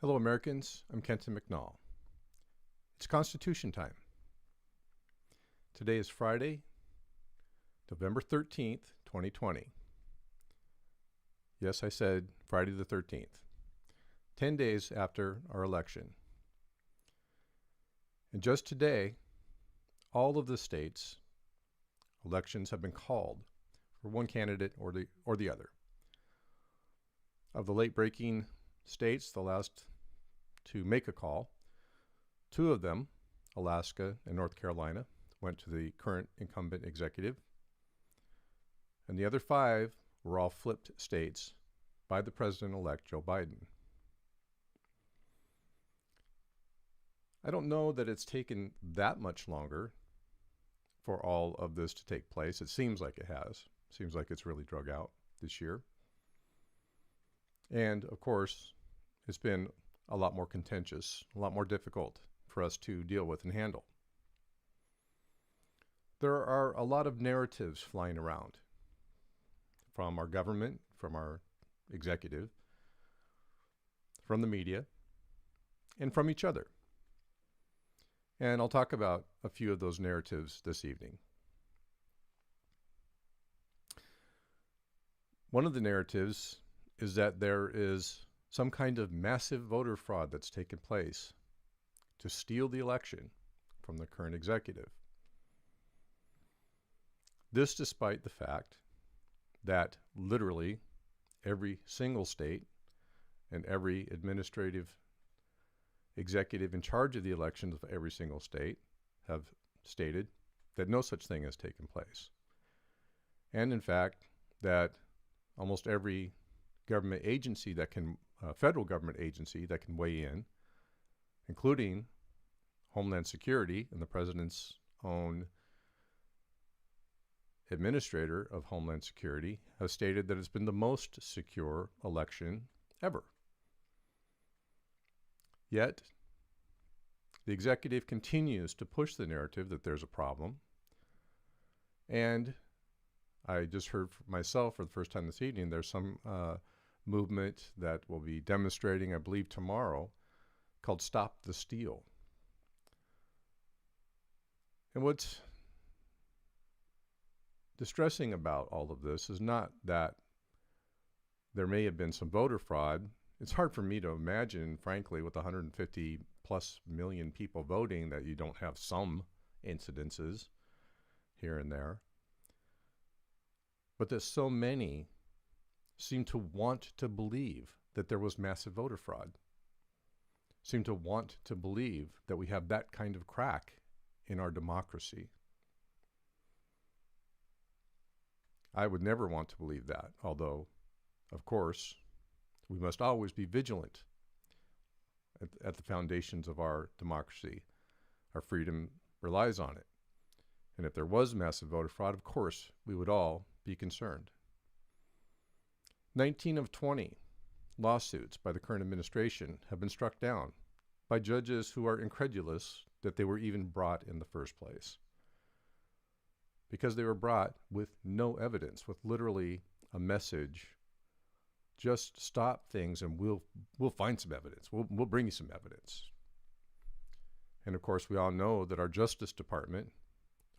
Hello, Americans. I'm Kenton McNall. It's Constitution time. Today is Friday, November 13th, 2020. Yes, I said Friday the 13th, 10 days after our election. And just today, all of the states' elections have been called for one candidate or the other. Of the late-breaking states, the last to make a call, two of them, Alaska and North Carolina, went to the current incumbent executive, and the other five were all flipped states by the president-elect Joe Biden. I don't know that it's taken that much longer for all of this to take place. It seems like it has. It seems like it's really drug out this year. And, of course, it's been a lot more contentious, a lot more difficult for us to deal with and handle. There are a lot of narratives flying around from our government, from our executive, from the media, and from each other. And I'll talk about a few of those narratives this evening. One of the narratives is that there is some kind of massive voter fraud that's taken place to steal the election from the current executive. This despite the fact that literally every single state and every administrative executive in charge of the elections of every single state have stated that no such thing has taken place. And in fact, that almost every government agency that can, federal government agency that can weigh in, including Homeland Security and the president's own administrator of Homeland Security, has stated that it's been the most secure election ever. Yet, the executive continues to push the narrative that there's a problem. And I just heard for myself for the first time this evening, there's some movement that will be demonstrating, I believe, tomorrow called Stop the Steal. And what's distressing about all of this is not that there may have been some voter fraud. It's hard for me to imagine, frankly, with 150 plus million people voting, that you don't have some incidences here and there. But that so many seem to want to believe that there was massive voter fraud, seem to want to believe that we have that kind of crack in our democracy. I would never want to believe that, although, of course, we must always be vigilant at the foundations of our democracy. Our freedom relies on it. And if there was massive voter fraud, of course, we would all be concerned. 19 of 20 lawsuits by the current administration have been struck down by judges who are incredulous that they were even brought in the first place, because they were brought with no evidence, with literally a message: just stop things and we'll find some evidence. We'll bring you some evidence. And of course, we all know that our Justice Department,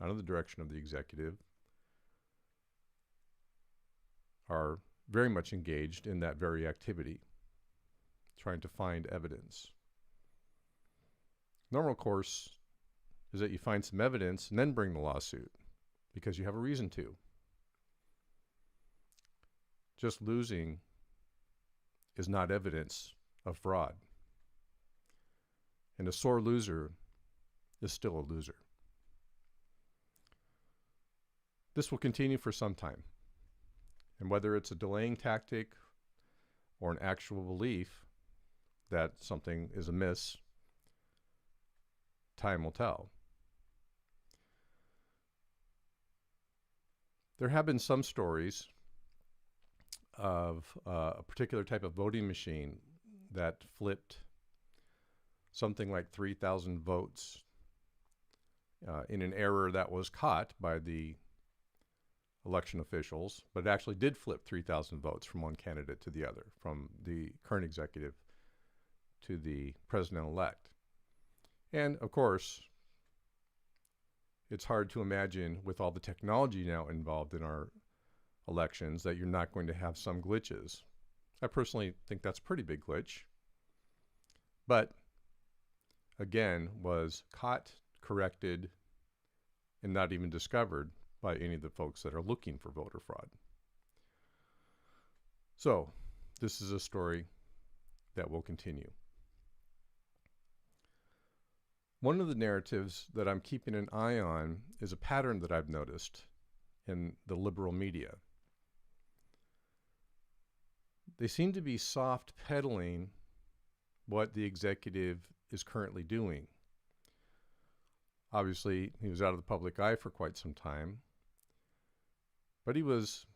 under the direction of the executive, are very much engaged in that very activity, trying to find evidence. Normal course is that you find some evidence and then bring the lawsuit, because you have a reason to. Just losing is not evidence of fraud. And a sore loser is still a loser. This will continue for some time. And whether it's a delaying tactic or an actual belief that something is amiss, time will tell. There have been some stories of a particular type of voting machine that flipped something like 3,000 votes in an error that was caught by the election officials, but it actually did flip 3,000 votes from one candidate to the other, from the current executive to the president-elect. And, of course, it's hard to imagine with all the technology now involved in our elections that you're not going to have some glitches. I personally think that's a pretty big glitch. But, again, was caught, corrected, and not even discovered by any of the folks that are looking for voter fraud. So, this is a story that will continue. One of the narratives that I'm keeping an eye on is a pattern that I've noticed in the liberal media. They seem to be soft pedaling what the executive is currently doing. Obviously, he was out of the public eye for quite some time, but he was,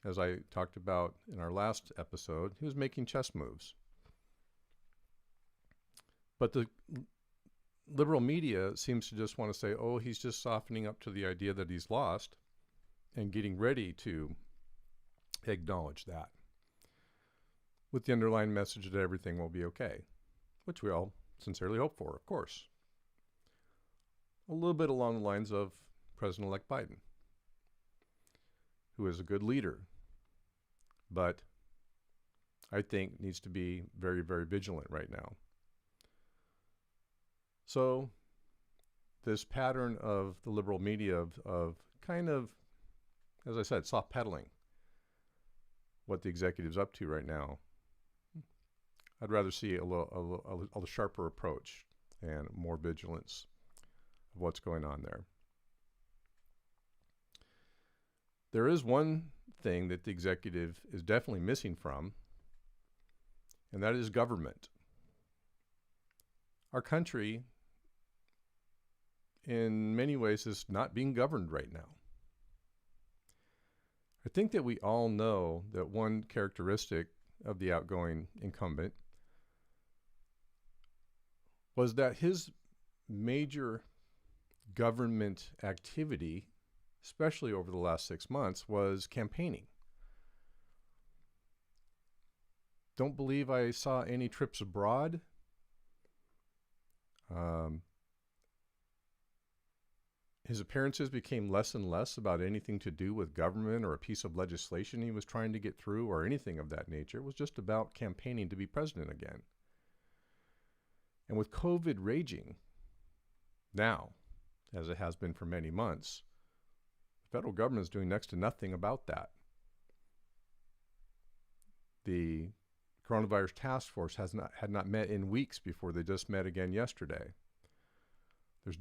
as I talked about in our last episode, he was making chess moves. But the liberal media seems to just want to say, oh, he's just softening up to the idea that he's lost and getting ready to acknowledge that, with the underlying message that everything will be okay, which we all sincerely hope for, of course. A little bit along the lines of President-elect Biden, who is a good leader, but I think needs to be very, very vigilant right now. So this pattern of the liberal media of kind of, as I said, soft pedaling what the executive's up to right now, I'd rather see a little sharper approach and more vigilance of what's going on there. There is one thing that the executive is definitely missing from, and that is government. Our country, in many ways, is not being governed right now. I think that we all know that one characteristic of the outgoing incumbent was that his major government activity, especially over the last 6 months, was campaigning. Don't believe I saw any trips abroad. His appearances became less and less about anything to do with government or a piece of legislation he was trying to get through or anything of that nature. It was just about campaigning to be president again. And with COVID raging now, as it has been for many months, the federal government is doing next to nothing about that. The coronavirus task force had not met in weeks before they just met again yesterday. There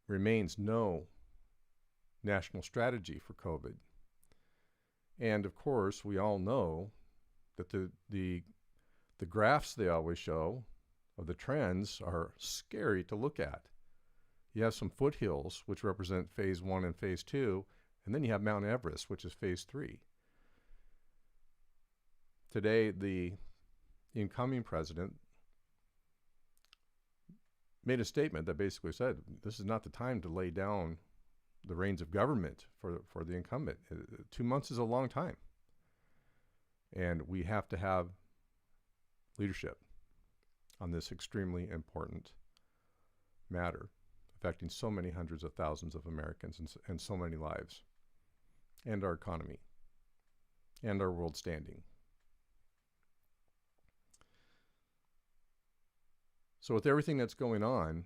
remains no national strategy for COVID. And of course, we all know that the graphs they always show of the trends are scary to look at. You have some foothills, which represent phase 1 and phase 2, and then you have Mount Everest, which is phase 3. Today, the incoming president made a statement that basically said, this is not the time to lay down the reins of government for the incumbent. 2 months is a long time. And we have to have leadership on this extremely important matter, affecting so many hundreds of thousands of Americans and so many lives, and our economy, and our world standing. So with everything that's going on,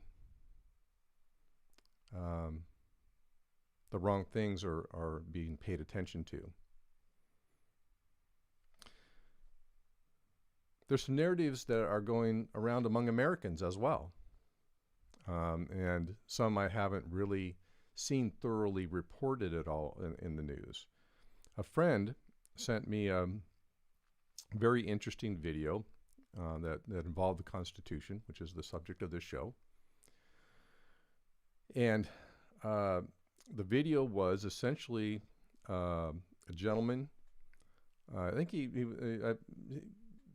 the wrong things are being paid attention to. There's some narratives that are going around among Americans as well. And some I haven't really seen thoroughly reported at all in the news. A friend sent me a very interesting video that involved the Constitution, which is the subject of this show. And the video was essentially a gentleman. I think he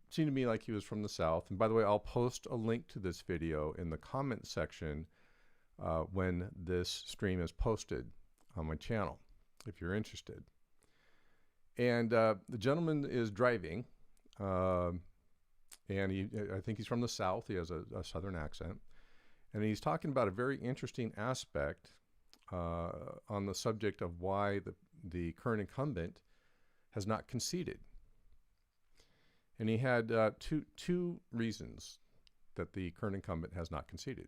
seemed to me like he was from the South. And by the way, I'll post a link to this video in the comment section when this stream is posted on my channel, if you're interested. And the gentleman is driving, And I think he's from the South. He has a Southern accent. And he's talking about a very interesting aspect on the subject of why the current incumbent has not conceded. And he had two reasons that the current incumbent has not conceded.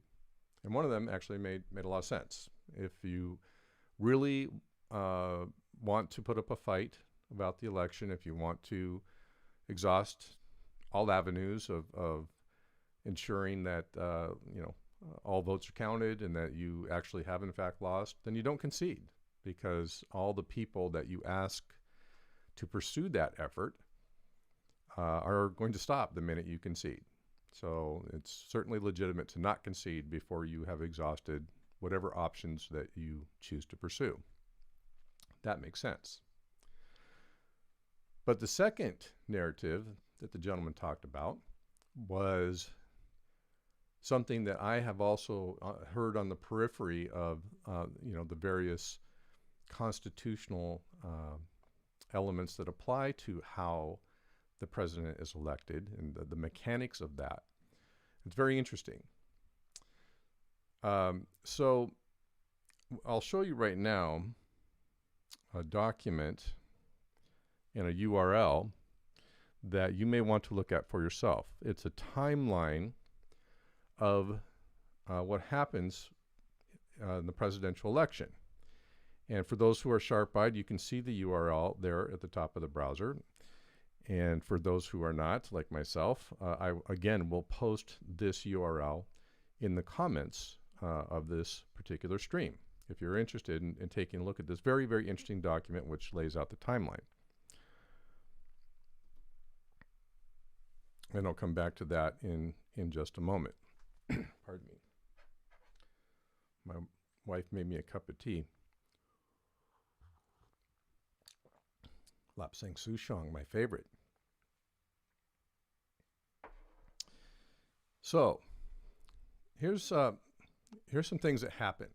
And one of them actually made a lot of sense. If you really want to put up a fight about the election, if you want to exhaust all avenues of ensuring that all votes are counted and that you actually have in fact lost, then you don't concede, because all the people that you ask to pursue that effort are going to stop the minute you concede. So it's certainly legitimate to not concede before you have exhausted whatever options that you choose to pursue. That makes sense. But the second narrative that the gentleman talked about was something that I have also heard on the periphery of the various constitutional elements that apply to how the president is elected and the mechanics of that. It's very interesting. So I'll show you right now a document and a URL that you may want to look at for yourself. It's a timeline of what happens in the presidential election. And for those who are sharp-eyed, you can see the URL there at the top of the browser. And for those who are not, like myself, I, again, will post this URL in the comments of this particular stream, if you're interested in taking a look at this very, very interesting document which lays out the timeline. And I'll come back to that in just a moment. Pardon me. My wife made me a cup of tea. Lapsang Souchong, my favorite. So here's some things that happen.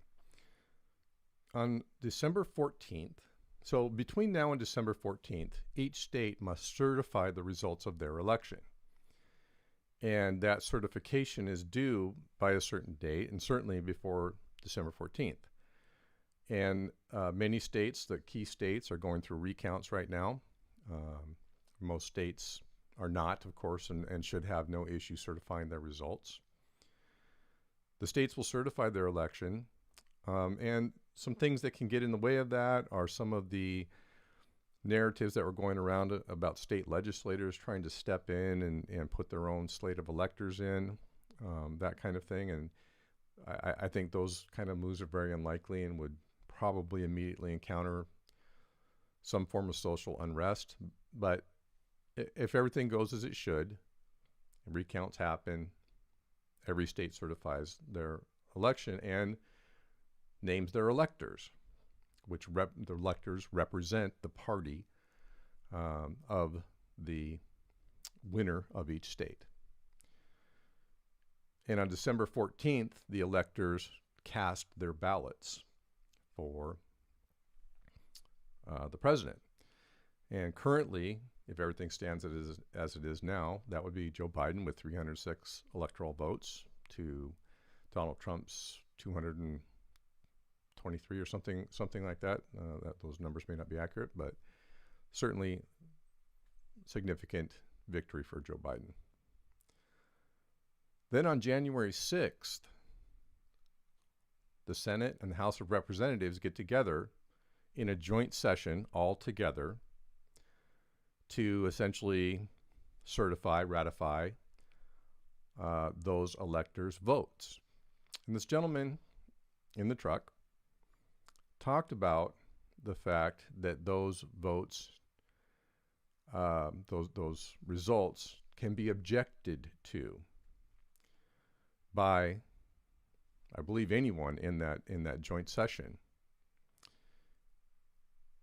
On December 14th, so between now and December 14th, each state must certify the results of their election. And that certification is due by a certain date, and certainly before December 14th. And many states, the key states, are going through recounts right now. Most states are not, of course, and should have no issue certifying their results. The states will certify their election, and some things that can get in the way of that are some of the narratives that were going around about state legislators trying to step in and put their own slate of electors in, that kind of thing. And I think those kind of moves are very unlikely and would probably immediately encounter some form of social unrest. But if everything goes as it should, recounts happen, every state certifies their election and names their electors, which the electors represent the party of the winner of each state. And on December 14th, the electors cast their ballots for the president. And currently, if everything stands as it is now, that would be Joe Biden with 306 electoral votes to Donald Trump's 223 or something like that. Those numbers may not be accurate, but certainly significant victory for Joe Biden. Then on January 6th, the Senate and the House of Representatives get together in a joint session all together to essentially certify, ratify those electors' votes. And this gentleman in the truck talked about the fact that those votes, those results can be objected to by, I believe, anyone in that joint session.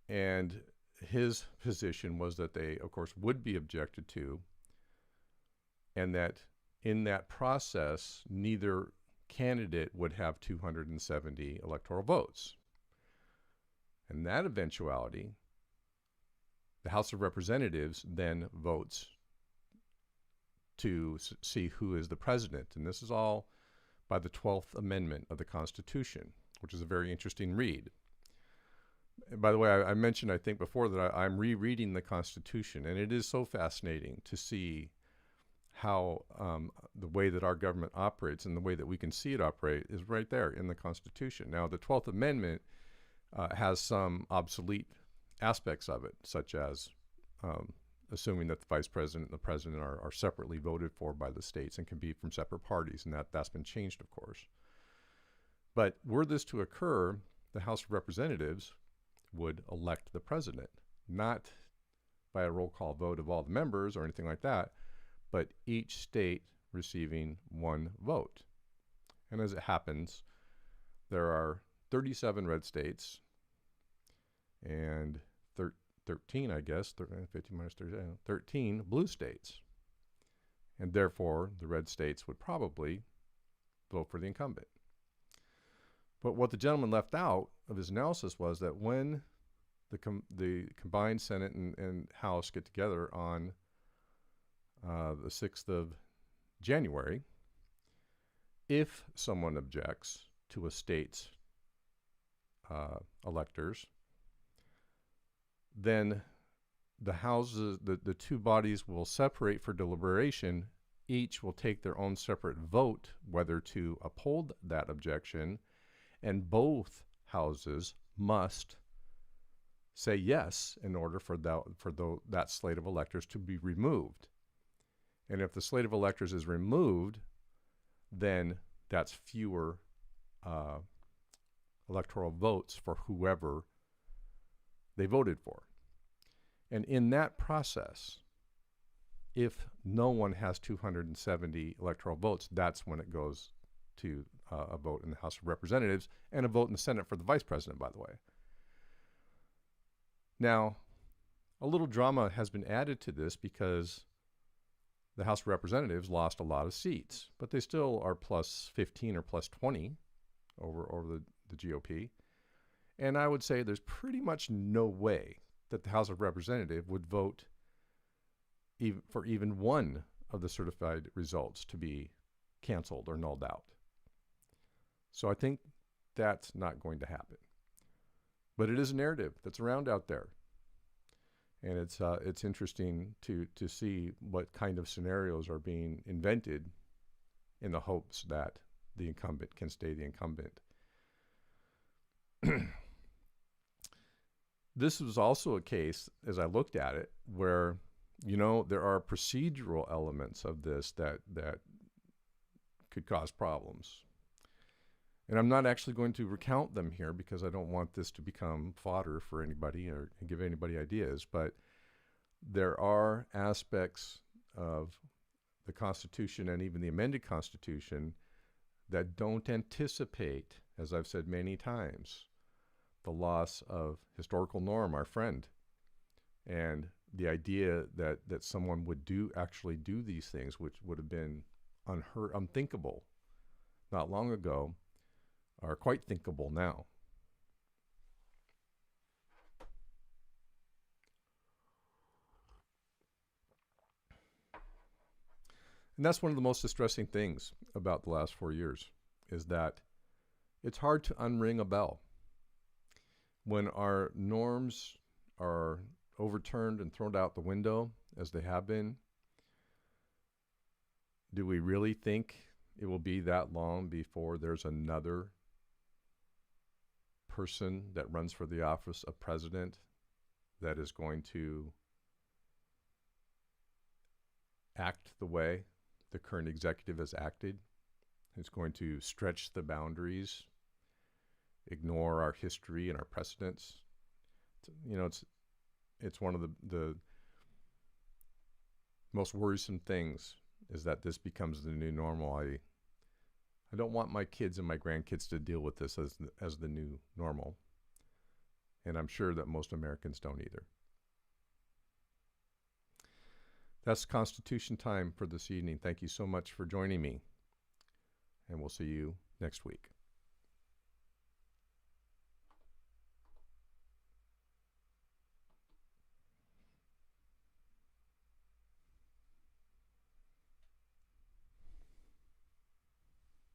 And his position was that they, of course, would be objected to, and that in that process, neither candidate would have 270 electoral votes. In that eventuality, the House of Representatives then votes to see who is the president. And this is all by the 12th Amendment of the Constitution, which is a very interesting read. And by the way, I mentioned, I think before, that I'm rereading the Constitution, and it is so fascinating to see how the way that our government operates and the way that we can see it operate is right there in the Constitution. Now, the 12th Amendment has some obsolete aspects of it, such as assuming that the vice president and the president are separately voted for by the states and can be from separate parties, and that's been changed, of course. But were this to occur, the House of Representatives would elect the president, not by a roll call vote of all the members or anything like that, but each state receiving one vote. And as it happens, there are 37 red states and 13, I guess, 15 minus 13 blue states. And therefore, the red states would probably vote for the incumbent. But what the gentleman left out of his analysis was that when the combined Senate and House get together on the 6th of January, if someone objects to a state's electors, then the houses, the two bodies will separate for deliberation. Each will take their own separate vote whether to uphold that objection, and both houses must say yes in order for that slate of electors to be removed. And if the slate of electors is removed, then that's fewer electoral votes for whoever they voted for. And in that process, if no one has 270 electoral votes, that's when it goes to a vote in the House of Representatives and a vote in the Senate for the vice president, by the way. Now, a little drama has been added to this because the House of Representatives lost a lot of seats, but they still are plus 15 or plus 20 over the GOP. And I would say there's pretty much no way that the House of Representatives would vote for even one of the certified results to be canceled or nulled out. So I think that's not going to happen. But it is a narrative that's around out there. And it's interesting to see what kind of scenarios are being invented in the hopes that the incumbent can stay the incumbent. This was also a case, as I looked at it, where, there are procedural elements of this that could cause problems. And I'm not actually going to recount them here because I don't want this to become fodder for anybody or give anybody ideas. But there are aspects of the Constitution and even the amended Constitution that don't anticipate, as I've said many times, the loss of historical norm, our friend. And the idea that someone would actually do these things, which would have been unthinkable not long ago, are quite thinkable now. And that's one of the most distressing things about the last 4 years, is that it's hard to unring a bell. When our norms are overturned and thrown out the window, as they have been, do we really think it will be that long before there's another person that runs for the office of president that is going to act the way the current executive has acted? It's going to stretch the boundaries, ignore our history and our precedents. It's one of the most worrisome things is that this becomes the new normal. I don't want my kids and my grandkids to deal with this as the new normal. And I'm sure that most Americans don't either. That's Constitution time for this evening. Thank you so much for joining me. And we'll see you next week.